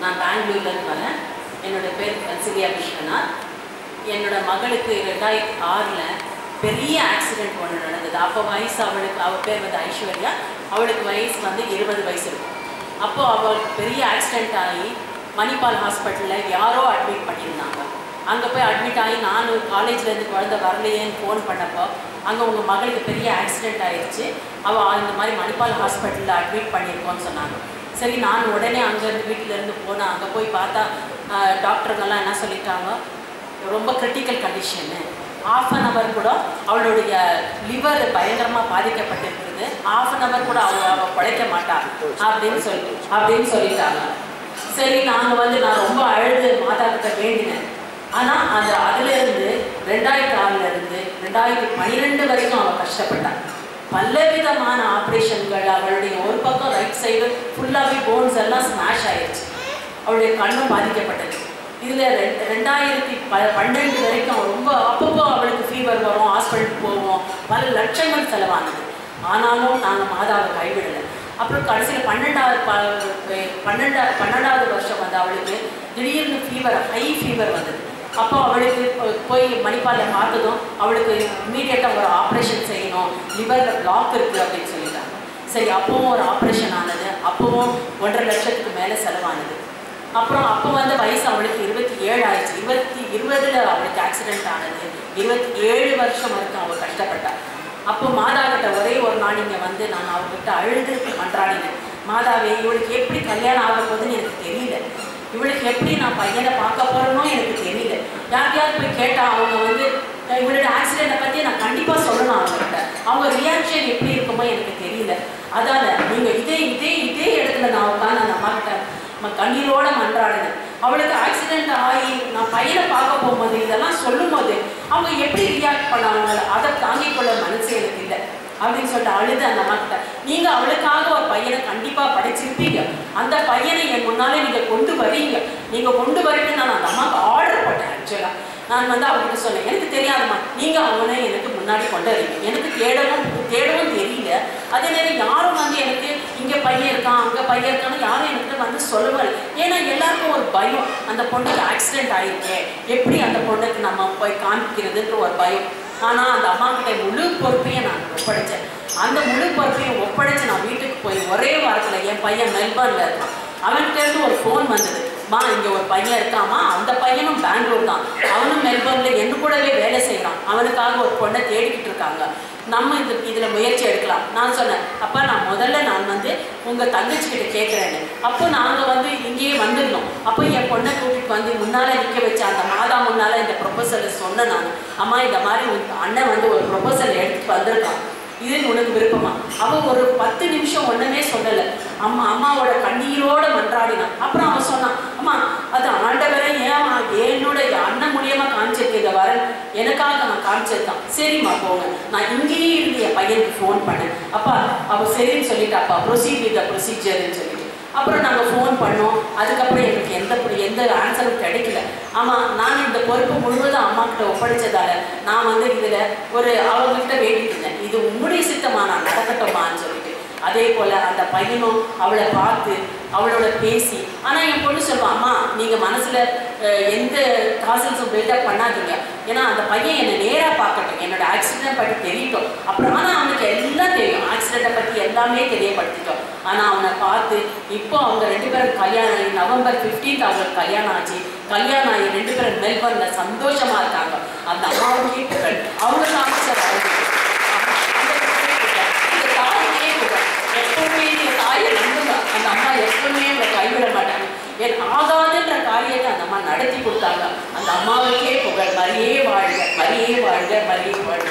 நான் பெங்களூர்லேருந்து வரேன். என்னோட பேர் சிலியா விஸ்வநாத். என்னோட மகளுக்கு 2006 பெரிய ஆக்சிடெண்ட் ஒன்று நடந்தது. அப்போ வயசு அவள் பேர் வந்து ஐஸ்வர்யா. அவளுக்கு வயசு வந்து 20 வயசு இருக்கும். அப்போது அவளுக்கு பெரிய ஆக்சிடெண்ட் ஆகி மணிப்பால் ஹாஸ்பிட்டலில் யாரோ அட்மிட் பண்ணியிருந்தாங்க. அங்கே போய் அட்மிட் ஆகி நான் காலேஜ்லேருந்து குழந்தை வரலையேன்னு ஃபோன் பண்ணப்போ அங்கே உங்கள் மகளுக்கு பெரிய ஆக்சிடெண்ட் ஆகிடுச்சு, அவள் இந்த மாதிரி மணிப்பால் ஹாஸ்பிட்டலில் அட்மிட் பண்ணியிருக்கோன்னு சொன்னாங்க. சரி, நான் உடனே அங்கேருந்து வீட்டிலேருந்து போனேன். அங்கே போய் பார்த்தா டாக்டருங்கெல்லாம் என்ன சொல்லிட்டாங்க, ரொம்ப கிரிட்டிக்கல் கண்டிஷனு, 1/2 hour கூட அவளுடைய லிவர் பயங்கரமாக பாதிக்கப்பட்டிருக்கிறது, 1/2 hour கூட அவள் பிழைக்க மாட்டாள் அப்படின்னு சொல்லிட்டாங்க. சரி, நான் ரொம்ப அழுது மாதா கிட்ட வேண்டினேன். ஆனால் அதுலேருந்து 2006 2012 வரைக்கும் அவள் கஷ்டப்பட்டாள். பலவிதமான ஆப்ரேஷன்கள், அவளுடைய ஒரு பக்கம் ரைட் சைடு ஃபுல்லாகவே போன்ஸ் எல்லாம் ஸ்மாஷ் ஆயிடுச்சு, அவளுடைய கண்ணும் பாதிக்கப்பட்டது. இதில் 2012 வரைக்கும் ரொம்ப அப்பப்போ அவளுக்கு ஃபீவர் வரும், ஹாஸ்பிட்டலுக்கு போவோம், பல லட்சங்கள் செலவானது. ஆனாலும் நாங்கள் மாதாவை கைவிடலை. அப்புறம் கடைசியில் 12வது வருஷம் வந்து அவளுக்கு திடீர்னு ஃபீவர், ஹை ஃபீவர் வந்தது. அப்போ அவளுக்கு போய் மணிப்பாலில் பார்த்ததும் அவளுக்கு இம்மீடியட்டாக ஒரு ஆப்ரேஷன் செய்யணும், லிவரில் பிளாக் இருக்குது அப்படின்னு சொல்லிட்டாங்க. சரி, அப்போவும் ஒரு ஆப்ரேஷன் ஆனது. அப்போவும் 1.5 லட்சத்துக்கு மேலே செலவானது. அப்புறம் அப்போ வந்து வயசு அவளுக்கு 27 ஆயிடுச்சு. 2020 அவளுக்கு ஆக்சிடெண்ட் ஆனது. 27 வருஷம் வரைக்கும் அவள் கஷ்டப்பட்டாள். அப்போ மாதாக்கிட்ட ஒரே ஒரு நாள் இங்கே வந்து நான் அவங்ககிட்ட அழுது மன்றாடினேன். மாதாவே, இவளுக்கு எப்படி கல்யாணம் ஆக போகுதுன்னு எனக்கு தெரியல, இவளுக்கு எப்படி நான் பையனை பார்க்க போகிறேனோ எனக்கு தெரியல. யார் போய் கேட்டால் அவங்க வந்து இவளோட ஆக்சிடெண்ட்டை பற்றி நான் கண்டிப்பாக சொல்லணும் அவங்ககிட்ட, அவங்க ரியாக்ஷன் எப்படி இருக்குமோ எனக்கு தெரியல. அதால் நீங்கள் இதே இடத்துல நான் உட்காந்து அந்த அம்மாக்கிட்ட கண்ணீரோடு மன்றாடுனேன். அவளுக்கு ஆக்சிடெண்ட் ஆகி நான் பையனை பார்க்க போகும்போது இதெல்லாம் சொல்லும் போது அவங்க எப்படி ரியாக்ட் பண்ணாங்க, அதை தாங்கிக் கொள்ள மனசு எனக்கு இல்லை அப்படின்னு சொல்லிட்டு அழுது அந்த அம்மாக்கிட்ட, நீங்கள் அவளுக்காக ஒரு பையனை கண்டிப்பாக படைச்சிருப்பீங்க, அந்த பையனை என் முன்னாலே நீங்கள் கொண்டு வரீங்க, நீங்கள் கொண்டு வரீங்கன்னு நான் அந்த அம்மாவுக்கு ஆர்டர் போட்டேன். ஆக்சுவலாக நான் வந்து அவர்கிட்ட சொன்னேன், எனக்கு தெரியாதம்மா, நீங்கள் அவனை எனக்கு முன்னாடி கொண்டு வரீங்க, எனக்கு தேடவும் தெரியல. அதே நேரம் யாரும் வந்து எனக்கு இங்கே பையன் இருக்கான் அங்கே பையன் இருக்கான்னு யாரும் எனக்கு வந்து சொல்லவே. ஏன்னா எல்லாருக்கும் ஒரு பயம், அந்த பொண்ணுக்கு ஆக்சிடெண்ட் ஆகிருக்கே, எப்படி அந்த பொண்ணுக்கு நம்ம போய் காமிக்கிறதுன்ற ஒரு பயம். ஆனால் அந்த அம்மா கிட்ட முழு பொறுப்பையும் நான் ஒப்படைச்சேன். அந்த முழு பொறுப்பையும் ஒப்படைச்சு நான் வீட்டுக்கு போய் ஒரே வாரத்தில் என் பையன் மெல்பர்னில் இருக்கான், அவன்கிட்டருந்து ஒரு ஃபோன் வந்தது, இங்கே ஒரு பையன் இருக்காமா, அந்த பையனும் பெங்களூர் தான், அவனும் மெல்பர்னில் என்ன கூடவே வேலை செய்கிறான், அவனுக்காக ஒரு பொண்ணை தேடிக்கிட்டு இருக்காங்க, நம்ம இதில் முயற்சி எடுக்கலாம். நான் சொன்னேன், அப்போ நான் முதல்ல வந்து உங்கள் தங்கச்சிக்கிட்ட கேட்குறேன்னு. அப்போ நாங்கள் வந்து இங்கேயே வந்துடணும். அப்போ என் பொண்ணை கூட்டிகிட்டு வந்து முன்னால் நிற்க வச்சு அந்த மாதா முன்னால் இந்த ப்ரொபோசலை சொன்னேன் நான், அம்மா இந்த மாதிரி உங்கள் அண்ணன் வந்து ஒரு ப்ரொபோசல் எடுத்துகிட்டு வந்திருக்கான், இது உனக்கு விருப்பமா? அவள் ஒரு 10 நிமிஷம் ஒன்றுமே சொல்லலை, அம்மாவோட கண்ணீரோடு மன்றாடினான். அப்புறம் அவன் சொன்னான், அம்மா அது ஆண்டவரை என்னுடைய அண்ணன் மூலியமாக காமிச்சிருக்கு, இதை வர எனக்காக நான் காமிச்சிருக்கான். சரிம்மா போங்க, நான் இங்கேயே இருந்து என் பையனுக்கு ஃபோன் பண்ணேன். அப்பா அவள் சரின்னு சொல்லிட்டாப்பா, ப்ரொசீட் வித் த ப்ரொசீஜர்ன்னு சொல்லிட்டு அப்புறம் நாங்கள் ஃபோன் பண்ணோம். அதுக்கப்புறம் எனக்கு எந்த ஆன்சரும் கிடைக்கல. ஆமாம், நான் இந்த பொறுப்பு முழுவதும் அம்மாக்கிட்ட ஒப்படைச்சதால நான் வந்து இதில் அவங்ககிட்ட வேண்டிட்டு இருந்தேன், இது உங்களுடைய சித்தமா, நான் நடக்கட்டுமான்னு சொல்லிட்டு. அதே போல் அந்த பையனும் அவளை பார்த்து அவளோட பேசி, ஆனால் என் பொண்ணு சொல்லுவான், அம்மா நீங்கள் மனசில் எந்த காசல்ஸும் பில்டப் பண்ணாதீங்க, ஏன்னா அந்த பையன் என்னை நேராக பார்க்கட்டும், என்னோட ஆக்சிடென்ட் பற்றி தெரியட்டும். அப்புறம் ஆனால் அவனுக்கு எல்லாம் தெரியும், ஆக்சிடெண்ட்டை பற்றி எல்லாமே தெரியப்படுத்திட்டோம். ஆனால் அவனை பார்த்து இப்போ அவங்க 2 பேரும் கல்யாணம் ஆகி November 15 அவங்களுக்கு கல்யாணம் ஆச்சு. கல்யாணம் ஆகி 2 பேரும் மெல்பர்னில் சந்தோஷமாக இருக்காங்க. அந்த அம்மாவும் கேட்டுக்கள் அவங்க காமிச்ச எப்பவுமே தாயை நம்புங்க, அந்த அம்மா எப்பவுமே அவங்களை கைவிட மாட்டாங்க. என் ஆகாதுன்ற காரியத்தை அந்த அம்மா நடத்தி கொடுத்தாங்க. அந்த அம்மாவுக்கே புகழ். மரியே வாழ்க, மரியே வாழ்க, மரியே வாழ்க.